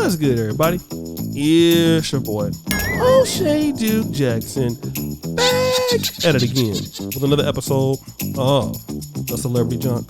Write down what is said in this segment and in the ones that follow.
What's good, everybody? It's your boy, O'Shea Duke Jackson, back at it again with another episode of The Celebrity Junk.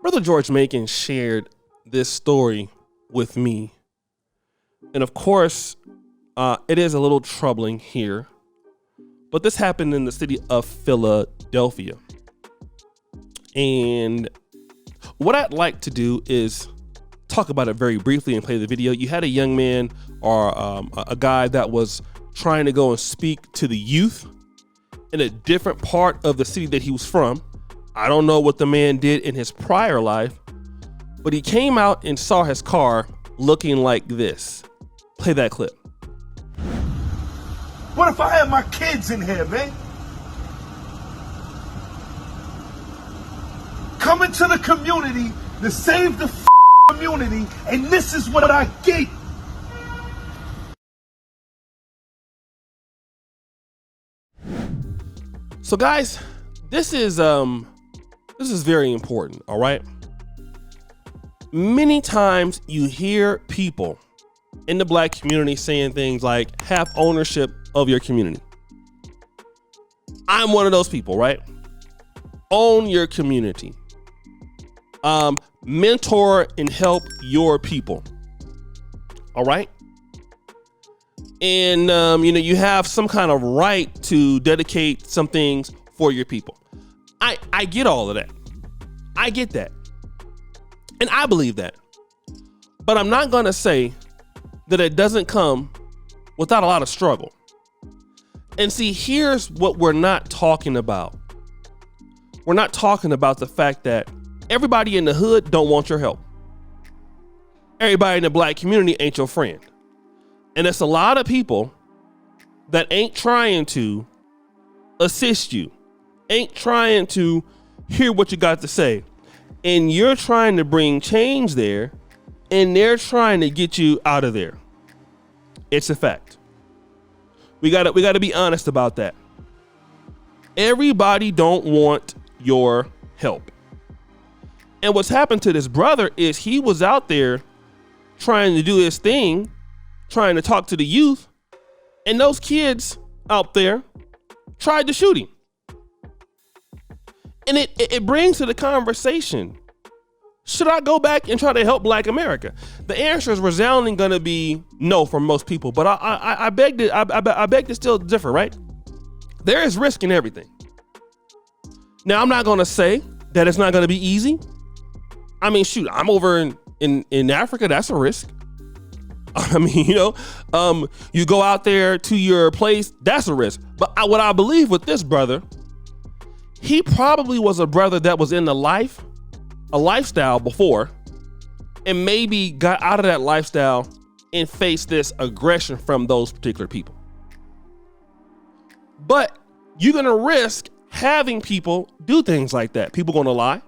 Brother George Macon shared this story with me, and of course, it is a little troubling here, but this happened in the city of Philadelphia. And what I'd like to do is talk about it very briefly and play the video. You had a young man or a guy that was trying to go and speak to the youth in a different part of the city that he was from. I don't know what the man did in his prior life, but he came out and saw his car looking like this. Play that clip. What if I had my kids in here, man? Coming to the community to save the community, and this is what I get. So guys, this is very important, all right? Many times you hear people in the black community saying things like, have ownership of your community. I'm one of those people, right? Own your community. Mentor and help your people. All right. And, you have some kind of right to dedicate some things for your people. I get all of that. I get that. And I believe that. But I'm not going to say that it doesn't come without a lot of struggle. And see, here's what we're not talking about. We're not talking about the fact that everybody in the hood don't want your help. Everybody in the black community ain't your friend. And it's a lot of people that ain't trying to assist you, ain't trying to hear what you got to say. And you're trying to bring change there, and they're trying to get you out of there. It's a fact. We gotta be honest about that. Everybody don't want your help. And what's happened to this brother is he was out there trying to do his thing, trying to talk to the youth, and those kids out there tried to shoot him. And it brings to the conversation, should I go back and try to help Black America? The answer is resounding going to be no for most people, but I beg to still differ, right? There is risk in everything. Now, I'm not going to say that it's not going to be easy. I mean, shoot, I'm over in Africa. That's a risk. I mean, you go out there to your place. That's a risk. But what I believe with this brother, he probably was a brother that was in a lifestyle before, and maybe got out of that lifestyle and faced this aggression from those particular people. But you're going to risk having people do things like that. People going to lie.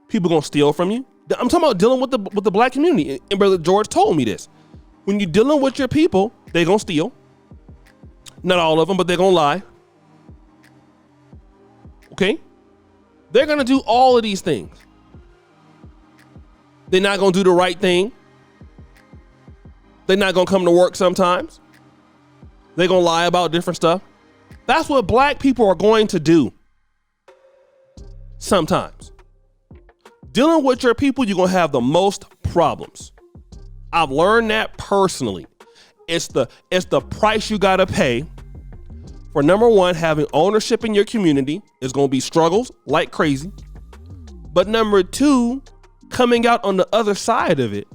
People gonna steal from you. I'm talking about dealing with the black community. And Brother George told me this. When you're dealing with your people, they gonna steal. Not all of them, but they're gonna lie. Okay? They're gonna do all of these things. They're not gonna do the right thing. They're not gonna come to work sometimes. They're gonna lie about different stuff. That's what black people are going to do sometimes. Dealing with your people, you're going to have the most problems. I've learned that personally. It's the price you got to pay for, number one, having ownership in your community. Is going to be struggles like crazy. But number two, coming out on the other side of it,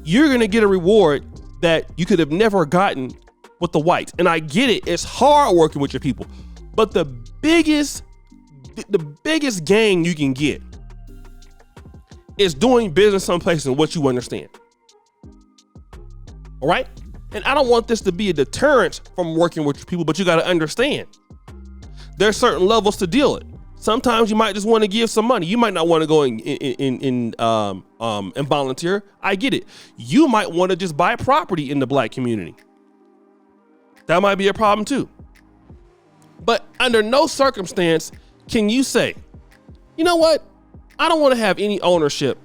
you're going to get a reward that you could have never gotten with the whites. And I get it. It's hard working with your people. But the biggest gain you can get is doing business someplace in what you understand. All right? And I don't want this to be a deterrent from working with your people, but you got to understand there's certain levels to deal with. Sometimes you might just want to give some money. You might not want to go and volunteer. I get it. You might want to just buy property in the black community. That might be a problem too. But under no circumstance can you say, you know what? I don't want to have any ownership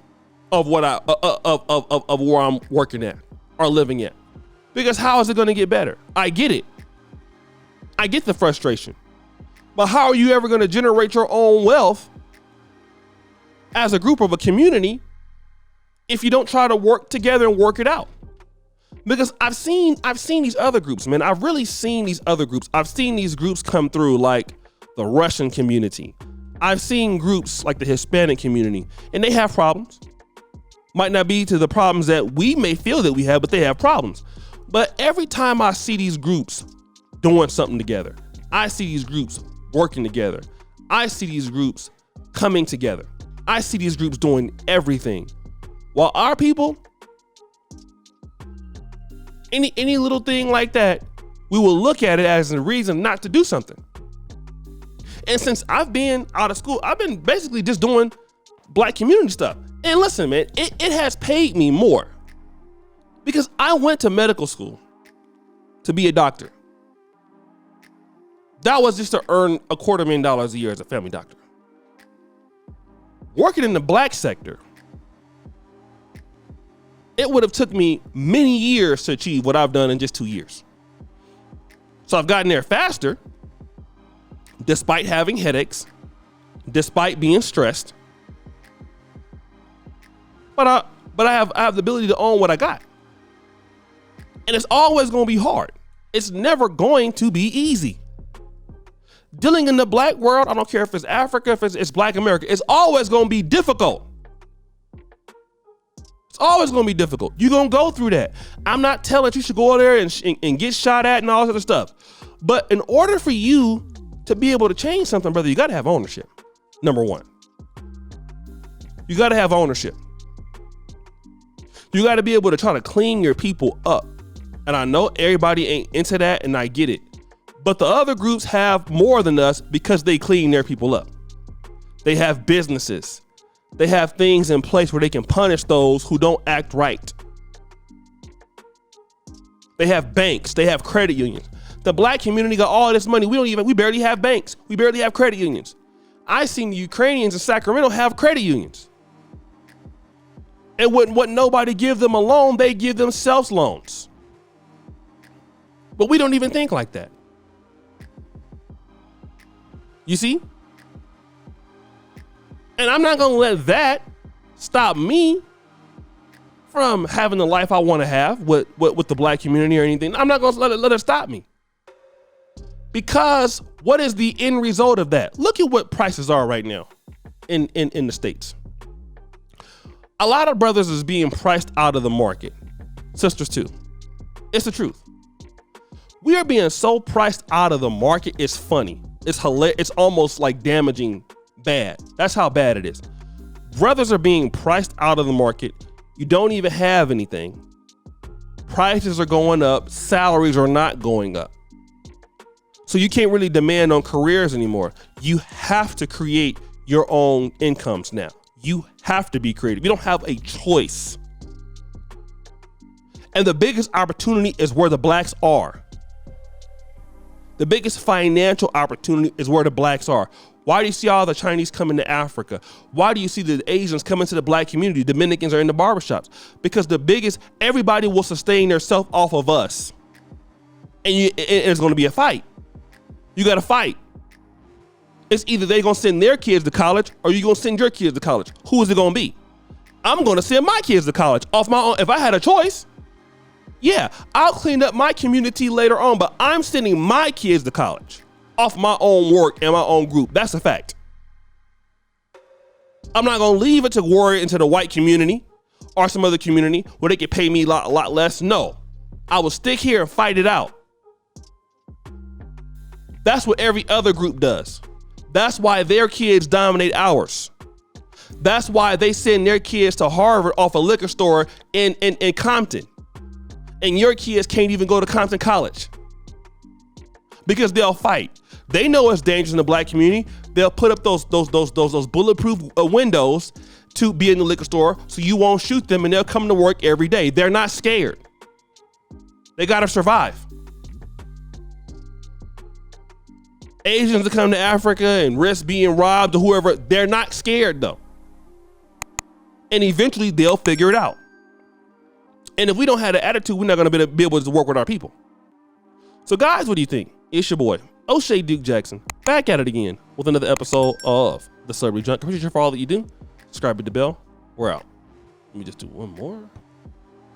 of what of where I'm working at or living at. Because how is it going to get better? I get it. I get the frustration. But how are you ever going to generate your own wealth as a group of a community if you don't try to work together and work it out? Because I've seen these other groups, man. I've really seen these other groups. I've seen these groups come through, like the Russian community. I've seen groups like the Hispanic community, and they have problems. Might not be to the problems that we may feel that we have, but they have problems. But every time I see these groups doing something together, I see these groups working together, I see these groups coming together, I see these groups doing everything. While our people, any little thing like that, we will look at it as a reason not to do something. And since I've been out of school, I've been basically just doing black community stuff. And listen, man, it has paid me more because I went to medical school to be a doctor. That was just to earn $250,000 a year as a family doctor. Working in the black sector, it would have took me many years to achieve what I've done in just 2 years. So I've gotten there faster, despite having headaches, despite being stressed. But I have the ability to own what I got. And it's always going to be hard. It's never going to be easy. Dealing in the black world, I don't care if it's Africa, if it's black America, it's always going to be difficult. It's always going to be difficult. You're going to go through that. I'm not telling you should go there and get shot at and all this other stuff. But in order for you to be able to change something, brother, you got to have ownership. Number one. You got to have ownership. You got to be able to try to clean your people up. And I know everybody ain't into that, and I get it. But the other groups have more than us because they clean their people up. They have businesses. They have things in place where they can punish those who don't act right. They have banks. They have credit unions. The black community got all this money. We barely have banks. We barely have credit unions. I seen the Ukrainians in Sacramento have credit unions. And wouldn't nobody give them a loan, they give themselves loans. But we don't even think like that. You see? And I'm not going to let that stop me from having the life I want to have with the black community or anything. I'm not going to let it stop me. Because what is the end result of that? Look at what prices are right now in the States. A lot of brothers is being priced out of the market. Sisters too. It's the truth. We are being so priced out of the market. It's funny. It's hilarious. It's almost like damaging bad. That's how bad it is. Brothers are being priced out of the market. You don't even have anything. Prices are going up. Salaries are not going up. So you can't really demand on careers anymore. You have to create your own incomes now. You have to be creative. You don't have a choice. And the biggest opportunity is where the blacks are. The biggest financial opportunity is where the blacks are. Why do you see all the Chinese coming to Africa? Why do you see the Asians coming to the black community? Dominicans are in the barbershops. Because everybody will sustain themselves off of us. And it's going to be a fight. You got to fight. It's either they're going to send their kids to college or you're going to send your kids to college. Who is it going to be? I'm going to send my kids to college off my own. If I had a choice, yeah, I'll clean up my community later on, but I'm sending my kids to college off my own work and my own group. That's a fact. I'm not going to leave it to worry into the white community or some other community where they could pay me a lot less. No, I will stick here and fight it out. That's what every other group does. That's why their kids dominate ours. That's why they send their kids to Harvard off a liquor store in Compton. And your kids can't even go to Compton College. Because they'll fight. They know it's dangerous in the black community. They'll put up those bulletproof windows to be in the liquor store so you won't shoot them, and they'll come to work every day. They're not scared. They gotta survive. Asians that come to Africa and risk being robbed or whoever, they're not scared though. And eventually they'll figure it out. And if we don't have the attitude, we're not going to be able to work with our people. So guys, what do you think? It's your boy, O'Shea Duke Jackson, back at it again with another episode of The Celebrity Junk. Appreciate you for all that you do. Subscribe, hit the bell. We're out. Let me just do one more.